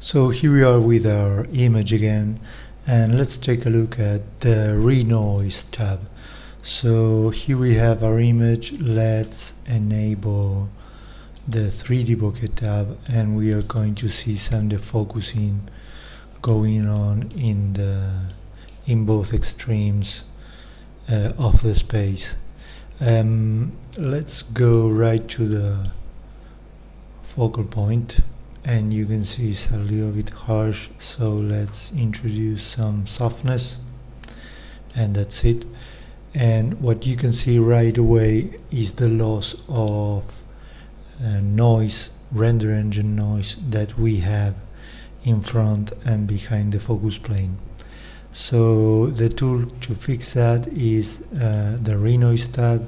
So here we are with our image again, and let's take a look at the Renoise tab. So here we have our image. Let's enable the 3D bokeh tab, and we are going to see some defocusing going on in both extremes of the space. Let's go right to the focal point, and you can see it's a little bit harsh, so let's introduce some softness, and that's it. And what you can see right away is the loss of noise, render engine noise, that we have in front and behind the focus plane. So the tool to fix that is the Renoise tab,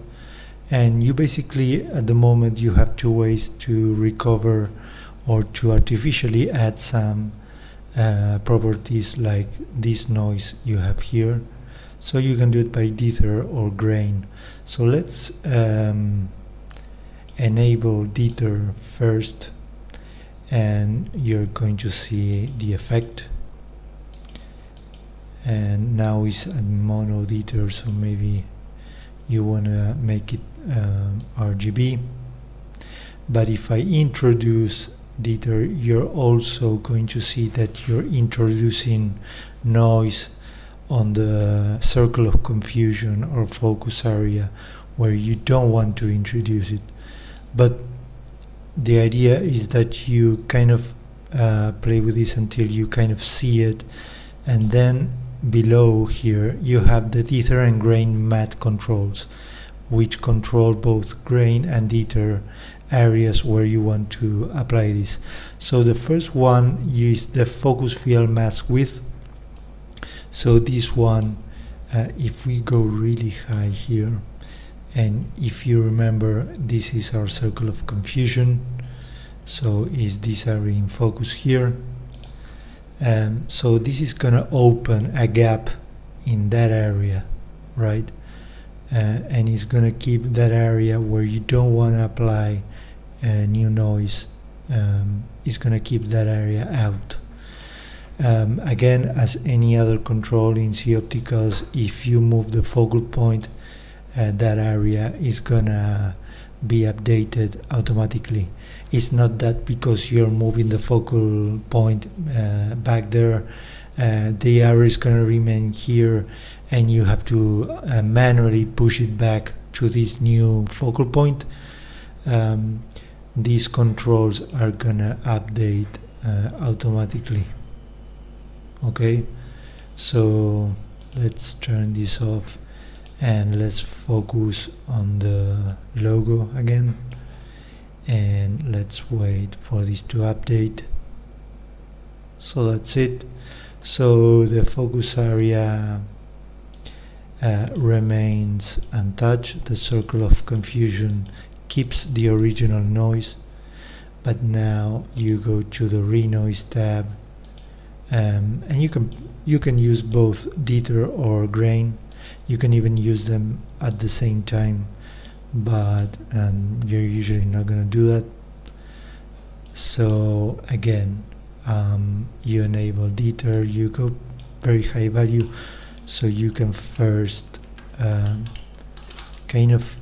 and you basically at the moment you have two ways to recover or to artificially add some properties like this noise you have here. So you can do it by dither or grain. So let's enable dither first, and you're going to see the effect. And now it's a mono dither, so maybe you want to make it RGB. But if I introduce dither, you're also going to see that you're introducing noise on the circle of confusion or focus area where you don't want to introduce it. But the idea is that you kind of play with this until you kind of see it, and then below here you have the dither and grain matte controls, which control both grain and dither areas where you want to apply this. So the first one is the focus field mask width. So this one, if we go really high here, and if you remember, this is our circle of confusion, so is this area in focus here. So this is gonna open a gap in that area, right? And it's gonna keep that area where you don't want to apply new noise. It's gonna keep that area out. Again, as any other control in ZOpticals, if you move the focal point, that area is gonna be updated automatically. It's not that because you're moving the focal point back there, the area is gonna remain here, and you have to manually push it back to this new focal point. These controls are gonna update automatically. Okay, so let's turn this off and let's focus on the logo again, and let's wait for this to update. So that's it. So the focus area remains untouched. The circle of confusion keeps the original noise, but now you go to the Renoise tab, and you can use both dither or grain. You can even use them at the same time, but you're usually not going to do that. So again, you enable dither, you go very high value, so you can first kind of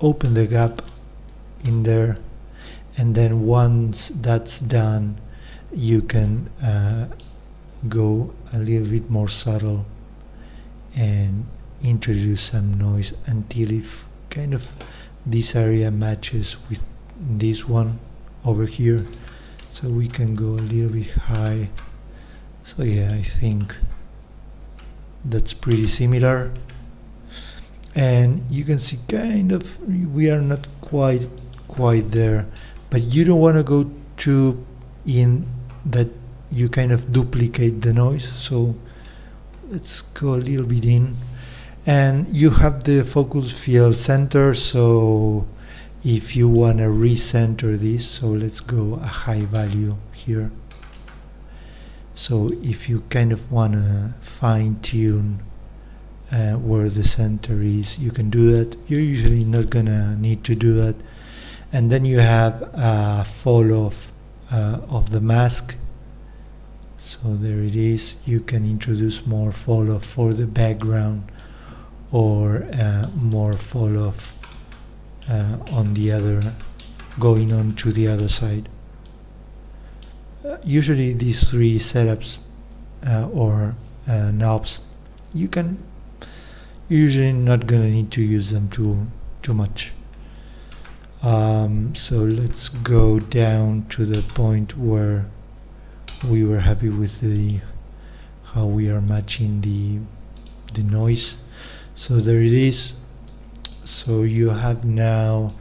open the gap in there, and then once that's done, you can go a little bit more subtle and introduce some noise until if kind of this area matches with this one over here. So we can go a little bit high. So yeah, I think that's pretty similar, and you can see kind of we are not quite there, but you don't want to go too in that you kind of duplicate the noise. So let's go a little bit in, and you have the focus field center. So if you want to recenter this, so let's go a high value here. So if you kind of want to fine tune where the center is, you can do that. You're usually not gonna need to do that, And then you have a fall off of the mask. So there it is. You can introduce more fall off for the background, or more fall off on the other, going on to the other side. Usually these three setups or knobs, you're usually not gonna need to use them too much. So let's go down to the point where we were happy with how we are matching the noise. So there it is. So you have now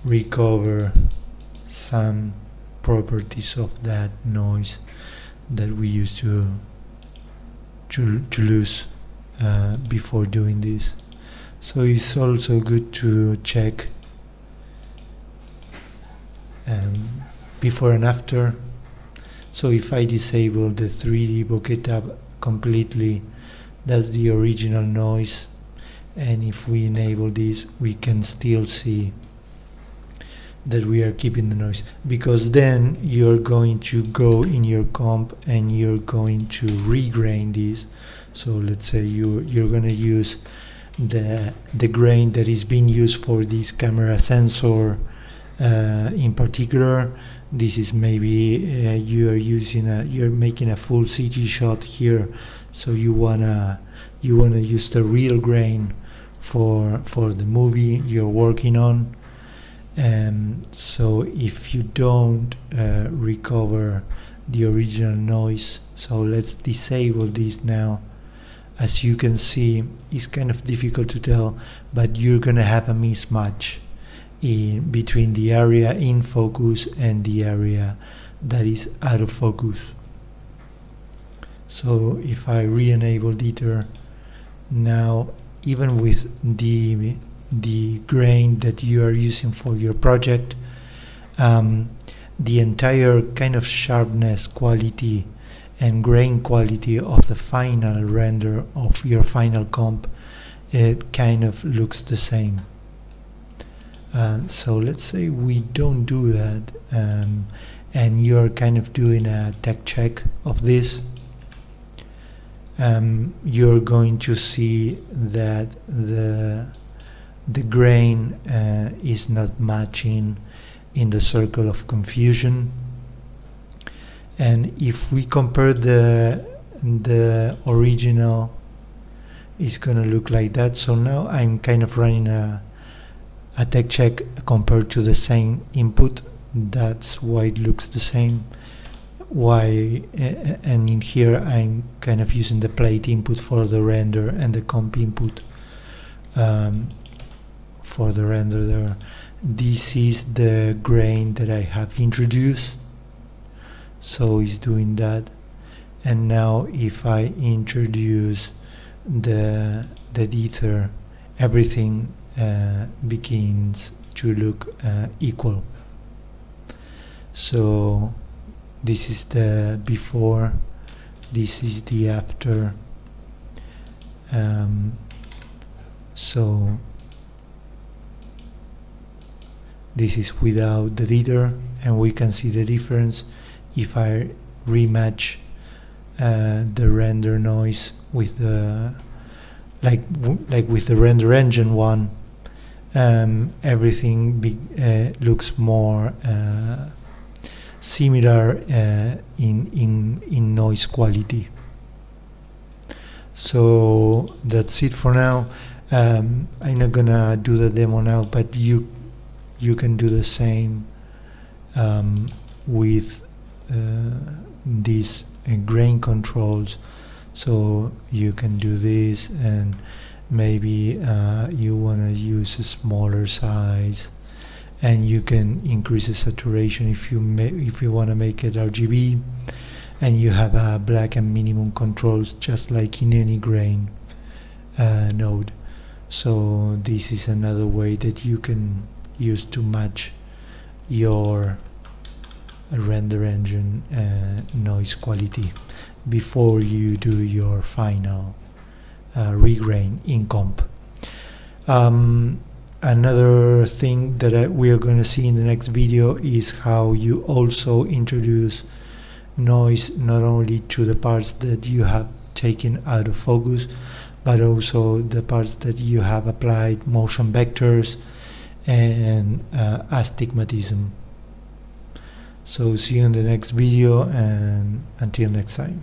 recovered some properties of that noise that we used to lose before doing this. So it's also good to check before and after. So if I disable the 3D bokeh tab completely, that's the original noise, and if we enable this, we can still see that we are keeping the noise, because then you're going to go in your comp and you're going to regrain this. So let's say you're going to use the grain that is being used for this camera sensor in particular. This is maybe you're making a full CG shot here, so you wanna use the real grain for the movie you're working on. So if you don't recover the original noise, so let's disable this now. As you can see, it's kind of difficult to tell, but you're gonna have a mismatch in between the area in focus and the area that is out of focus. So if I re-enable Dieter now, even with the grain that you are using for your project, the entire kind of sharpness quality and grain quality of the final render of your final comp, it kind of looks the same. So let's say we don't do that, and you're kind of doing a tech check of this. You're going to see that the grain is not matching in the circle of confusion. And if we compare the original, it's gonna look like that. So now I'm kind of running a tech check compared to the same input. That's why it looks the same. And in here I'm kind of using the plate input for the render and the comp input for the render there. This is the grain that I have introduced, so it's doing that. And now if I introduce the ether, everything begins to look equal. So this is the before, this is the after. So this is without the dithering, and we can see the difference if I rematch the render noise with the like with the render engine one. Everything looks more similar in noise quality. So that's it for now. I'm not gonna do the demo now, but you can do the same with these grain controls. So you can do this, and maybe you want to use a smaller size, and you can increase the saturation if you want to make it RGB, and you have a black and minimum controls just like in any grain node. So this is another way that you can use to match your render engine noise quality before you do your final regrain in comp. Another thing that we are going to see in the next video is how you also introduce noise not only to the parts that you have taken out of focus, but also the parts that you have applied motion vectors and astigmatism. So see you in the next video, and until next time.